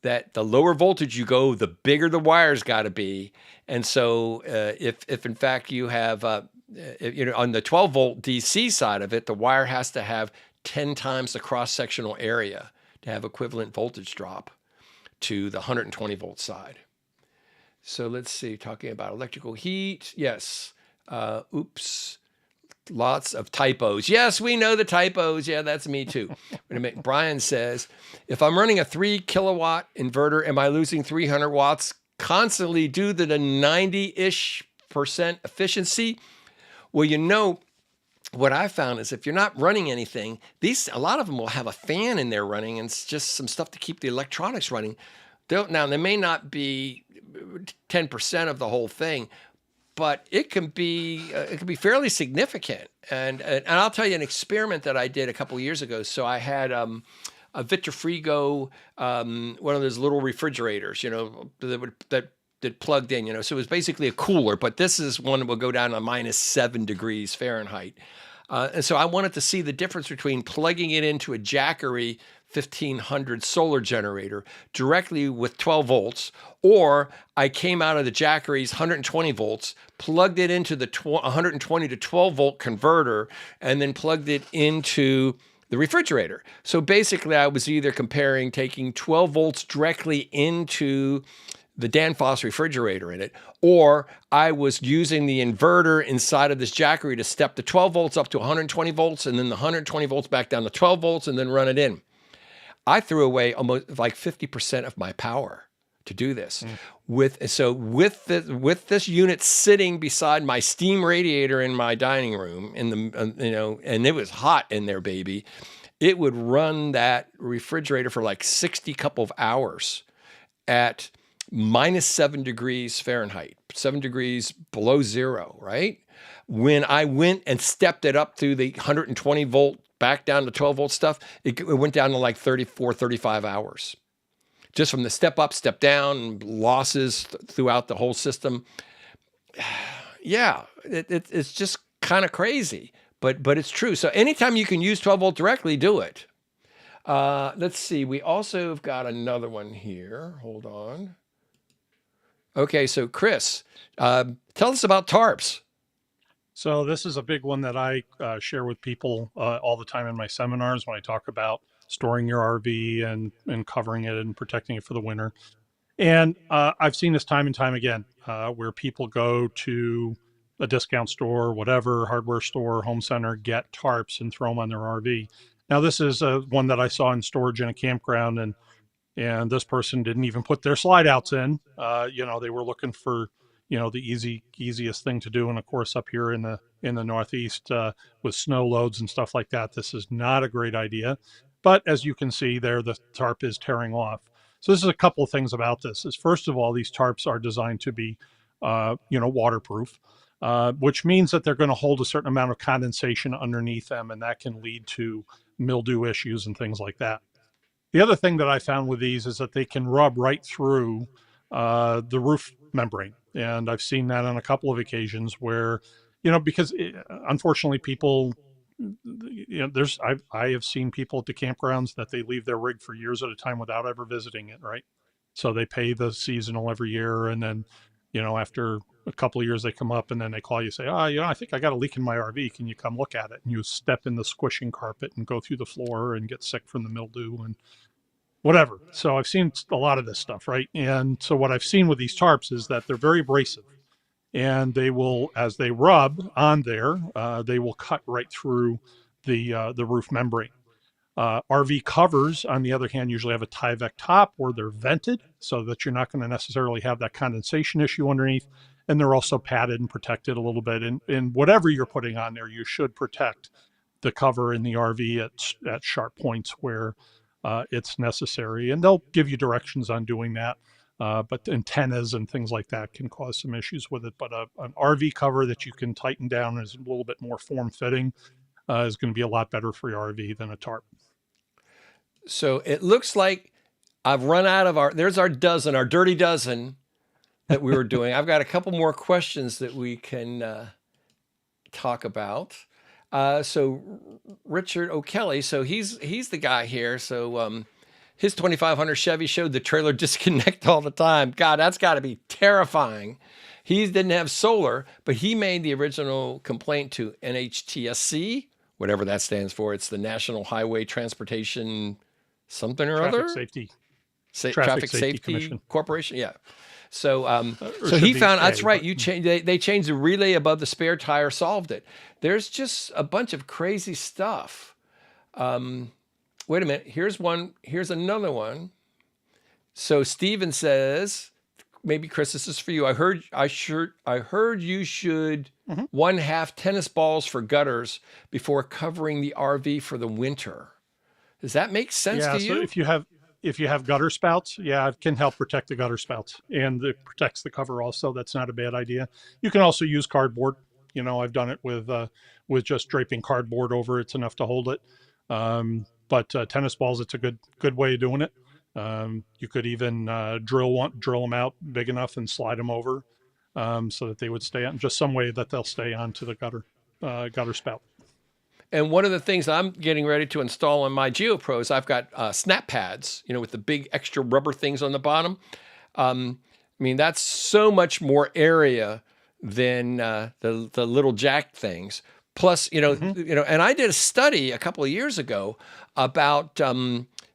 that the lower voltage you go, the bigger the wire's got to be. And so if in fact you have, on the 12 volt DC side of it, the wire has to have 10 times the cross-sectional area to have equivalent voltage drop to the 120 volt side. So let's see, talking about electrical heat. Yes. Lots of typos. Yes, we know the typos. Yeah, that's me too. Wait a minute. Brian says, if I'm running a 3 kilowatt inverter, am I losing 300 watts constantly due to the 90-ish% efficiency? Well, what I found is if you're not running anything, a lot of them will have a fan in there running and it's just some stuff to keep the electronics running. Now, they may not be 10% of the whole thing, but it can be fairly significant. And I'll tell you an experiment that I did a couple of years ago. So I had a Vitrifrigo, one of those little refrigerators, that plugged in, so it was basically a cooler, but this is one that will go down to -7 degrees Fahrenheit. And so I wanted to see the difference between plugging it into a Jackery 1500 solar generator directly with 12 volts, or I came out of the Jackery's 120 volts, plugged it into the 120 to 12 volt converter, and then plugged it into the refrigerator. So basically I was either comparing taking 12 volts directly into the Danfoss refrigerator in it, or I was using the inverter inside of this Jackery to step the 12 volts up to 120 volts and then the 120 volts back down to 12 volts and then run it in. I threw away almost like 50% of my power to do this. With this unit sitting beside my steam radiator in my dining room and it was hot in there, baby. It would run that refrigerator for like 60 couple of hours at -7 degrees Fahrenheit, 7 degrees below zero, right? When I went and stepped it up through the 120 volt back down to 12 volt stuff, it went down to like 34, 35 hours. Just from the step up, step down, losses throughout the whole system. Yeah, it's just kind of crazy, but it's true. So anytime you can use 12 volt directly, do it. Let's see. We also have got another one here. Hold on. Okay, so Chris, tell us about tarps. So this is a big one that I share with people all the time in my seminars when I talk about storing your RV and covering it and protecting it for the winter. And I've seen this time and time again, where people go to a discount store, whatever, hardware store, home center, get tarps and throw them on their RV. Now, this is one that I saw in storage in a campground, and this person didn't even put their slide outs in. They were looking for, the easiest thing to do. And of course, up here in the Northeast, with snow loads and stuff like that, this is not a great idea. But as you can see there, the tarp is tearing off. So this is a couple of things about this. Is first of all, these tarps are designed to be, waterproof, which means that they're going to hold a certain amount of condensation underneath them, and that can lead to mildew issues and things like that. The other thing that I found with these is that they can rub right through the roof membrane. And I've seen that on a couple of occasions where, because unfortunately people, I have seen people at the campgrounds that they leave their rig for years at a time without ever visiting it, right? So they pay the seasonal every year, and then, after a couple of years they come up and then they call you, say, I think I got a leak in my RV. Can you come look at it? And you step in the squishing carpet and go through the floor and get sick from the mildew and whatever. So I've seen a lot of this stuff, right? And so what I've seen with these tarps is that they're very abrasive, and they will, as they rub on there, they will cut right through the roof membrane. RV covers, on the other hand, usually have a Tyvek top where they're vented so that you're not going to necessarily have that condensation issue underneath. And they're also padded and protected a little bit. And whatever you're putting on there, you should protect the cover in the RV at sharp points where it's necessary. And they'll give you directions on doing that. But antennas and things like that can cause some issues with it. But an RV cover that you can tighten down is a little bit more form-fitting is going to be a lot better for your RV than a tarp. So it looks like I've run out of there's our dozen, our dirty dozen that we were doing. I've got a couple more questions that we can talk about. So Richard O'Kelly, so he's the guy here. So his 2500 Chevy showed the trailer disconnect all the time. God, that's got to be terrifying. He didn't have solar, but he made the original complaint to NHTSC, whatever that stands for. It's the National Highway Transportation something or Traffic other. Safety. Traffic Safety Commission. Corporation. Yeah. So so he found, that's right. They changed the relay above the spare tire, solved it. There's just a bunch of crazy stuff. Wait a minute. Here's another one. So Steven says, maybe Chris, this is for you. I heard you should 1/2 tennis balls for gutters before covering the RV for the winter. Does that make sense to you? So if you have gutter spouts, it can help protect the gutter spouts, and it protects the cover also. That's not a bad idea. You can also use cardboard. I've done it with just draping cardboard over. It's enough to hold it. But tennis balls, it's a good way of doing it. You could even drill them out big enough and slide them over so that they would stay on, just some way that they'll stay onto the gutter spout. And one of the things I'm getting ready to install on my GeoPros, I've got snap pads, with the big extra rubber things on the bottom. That's so much more area than the little jack things. Plus, and I did a study a couple of years ago about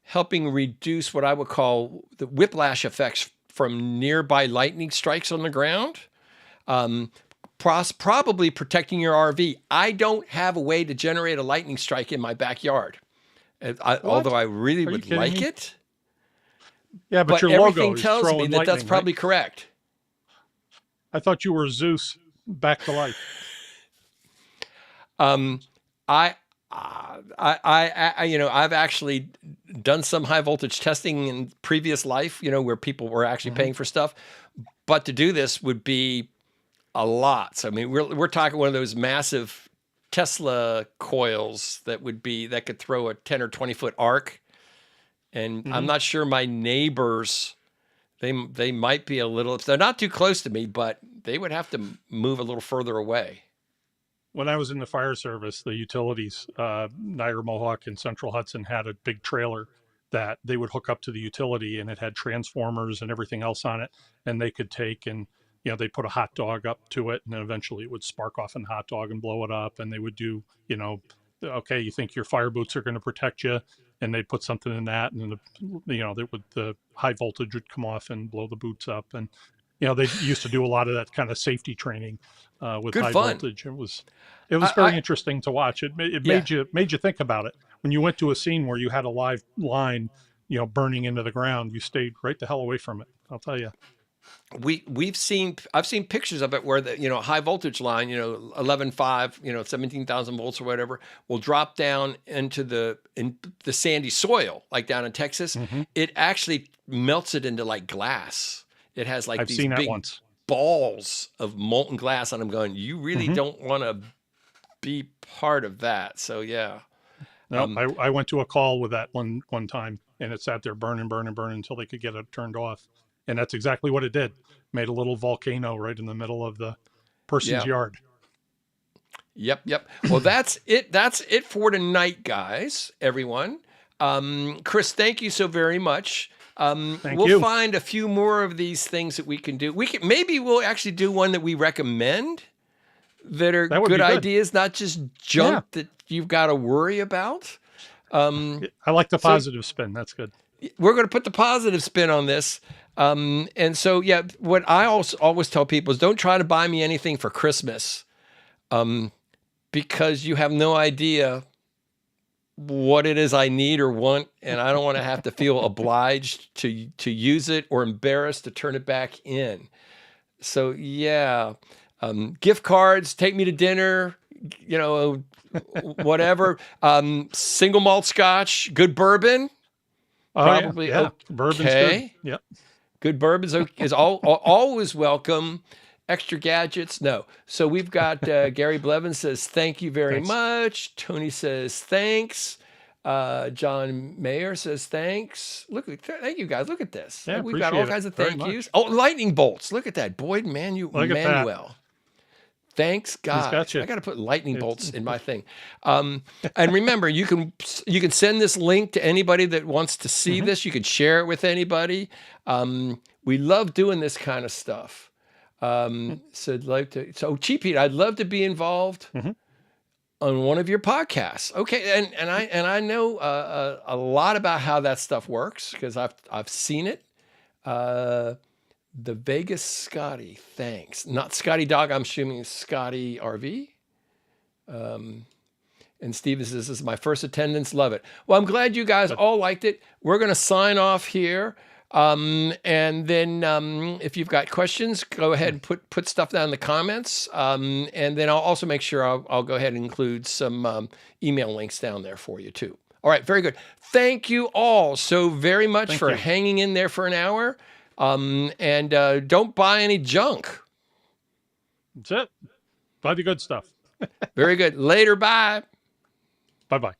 helping reduce what I would call the whiplash effects from nearby lightning strikes on the ground. Probably protecting your RV. I don't have a way to generate a lightning strike in my backyard, although I really would like it. Yeah, but your everything logo tells me that that's probably correct. I thought you were Zeus back to life. I've actually done some high voltage testing in previous life, where people were actually paying for stuff, but to do this would be a lot. So, we're talking one of those massive Tesla coils that could throw a 10 or 20 foot arc. And I'm not sure my neighbors, they might be they're not too close to me, but they would have to move a little further away. when I was in the fire service, the utilities, Niagara Mohawk and Central Hudson had a big trailer that they would hook up to the utility, and it had transformers and everything else on it. And they could take and, they put a hot dog up to it, and then eventually it would spark off in the hot dog and blow it up. And they would do, okay, you think your fire boots are going to protect you, and they'd put something in that, and then the high voltage would come off and blow the boots up. And they used to do a lot of that kind of safety training with Good high fun. voltage. It was very interesting to watch. It made you think about it. When you went to a scene where you had a live line, burning into the ground, you stayed right the hell away from it. I'll tell you. I've seen pictures of it where the high voltage line, 11.5, 17,000 volts or whatever, will drop down into the sandy soil, like down in Texas. Mm-hmm. It actually melts it into like glass. It has like I've these seen that big once. balls of molten glass on them. Going, you really don't want to be part of that. So yeah. No, I went to a call with that one time, and it sat there burning until they could get it turned off. And that's exactly what it did. Made a little volcano right in the middle of the person's yard. Yep. Well, that's it. That's it for tonight, guys, everyone. Chris, thank you so very much. We'll find a few more of these things that we can do. Maybe we'll actually do one that we recommend that are good ideas, not just junk that you've got to worry about. I like the positive spin. That's good. We're going to put the positive spin on this. And so, what I always tell people is don't try to buy me anything for Christmas, because you have no idea what it is I need or want. And I don't want to have to feel obliged to use it or embarrassed to turn it back in. So gift cards, take me to dinner, whatever, single malt scotch, good bourbon. Probably bourbon's good. Yep. Good bourbon is always welcome. Extra gadgets, no. So we've got Gary Blevins says thank you very much. Tony says thanks. John Mayer says thanks. Thank you guys. Look at this. Yeah, we've got all kinds of thank yous. Oh, lightning bolts. Look at that, Boyd Manuel. Thanks, God. I got to put lightning bolts in my thing. And remember, you can send this link to anybody that wants to see this. You can share it with anybody. We love doing this kind of stuff. So Cheap Heat, I'd love to be involved on one of your podcasts. Okay, and I know a lot about how that stuff works because I've seen it. The Vegas Scotty, thanks. Not Scotty Dog, I'm assuming Scotty RV. And Steven says, this is my first attendance, love it. Well, I'm glad you guys all liked it. We're going to sign off here. And then if you've got questions, go ahead and put stuff down in the comments. And then I'll also make sure I'll go ahead and include some email links down there for you too. All right, very good. Thank you all so very much for hanging in there for an hour. And don't buy any junk. That's it. Buy the good stuff. Very good. Later. Bye. Bye-bye.